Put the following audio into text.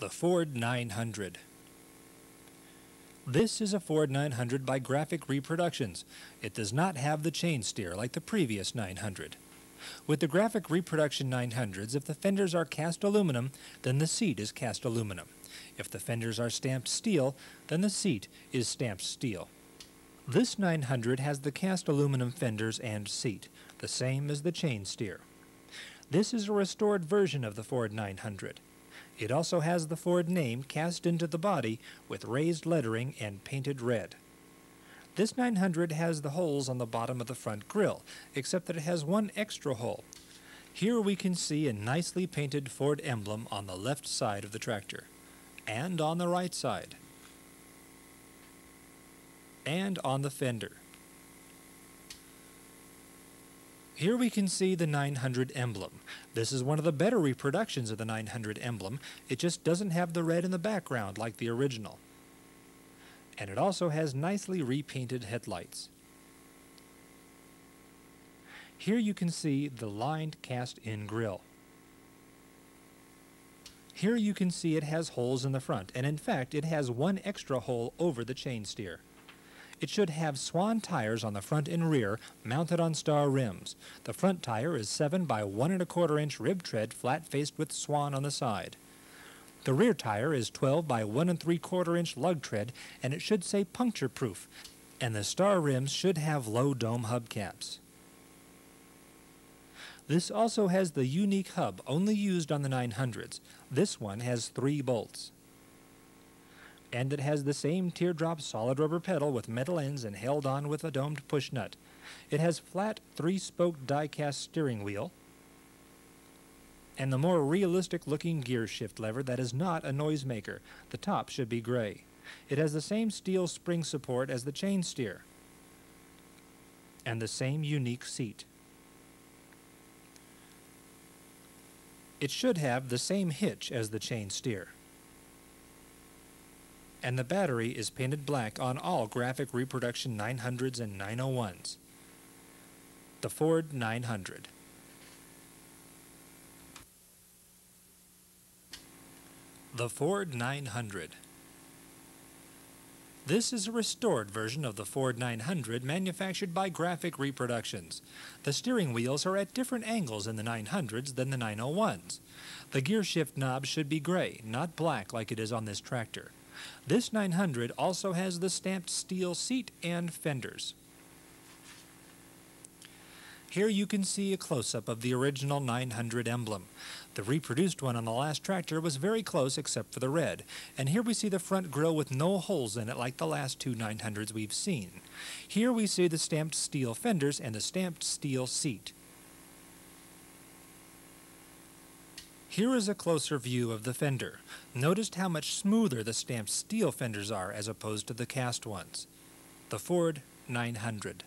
The Ford 900. This is a Ford 900 by Graphic Reproductions. It does not have the chain steer like the previous 900. With the Graphic Reproduction 900s, if the fenders are cast aluminum, then the seat is cast aluminum. If the fenders are stamped steel, then the seat is stamped steel. This 900 has the cast aluminum fenders and seat, the same as the chain steer. This is a restored version of the Ford 900. It also has the Ford name cast into the body with raised lettering and painted red. This 900 has the holes on the bottom of the front grille, except that it has one extra hole. Here we can see a nicely painted Ford emblem on the left side of the tractor, and on the right side, and on the fender. Here we can see the 900 emblem. This is one of the better reproductions of the 900 emblem. It just doesn't have the red in the background like the original. And it also has nicely repainted headlights. Here you can see the lined cast-in grille. Here you can see it has holes in the front, and in fact it has one extra hole over the chain steer. It should have swan tires on the front and rear mounted on star rims. The front tire is 7 by 1 1/4 inch rib tread flat-faced with swan on the side. The rear tire is 12 by 1 3/4 inch lug tread, and it should say puncture proof, and the star rims should have low dome hubcaps. This also has the unique hub only used on the 900s. This one has 3 bolts. And it has the same teardrop solid rubber pedal with metal ends and held on with a domed push nut. It has flat 3-spoke die-cast steering wheel and the more realistic looking gear shift lever that is not a noisemaker. The top should be gray. It has the same steel spring support as the chain steer and the same unique seat. It should have the same hitch as the chain steer. And the battery is painted black on all Graphic Reproduction 900s and 901s. The Ford 900. The Ford 900. This is a restored version of the Ford 900 manufactured by Graphic Reproductions. The steering wheels are at different angles in the 900s than the 901s. The gear shift knob should be gray, not black like it is on this tractor. This 900 also has the stamped steel seat and fenders. Here you can see a close-up of the original 900 emblem. The reproduced one on the last tractor was very close except for the red. And here we see the front grille with no holes in it like the last 2 900s we've seen. Here we see the stamped steel fenders and the stamped steel seat. Here is a closer view of the fender. Notice how much smoother the stamped steel fenders are as opposed to the cast ones. The Ford 900.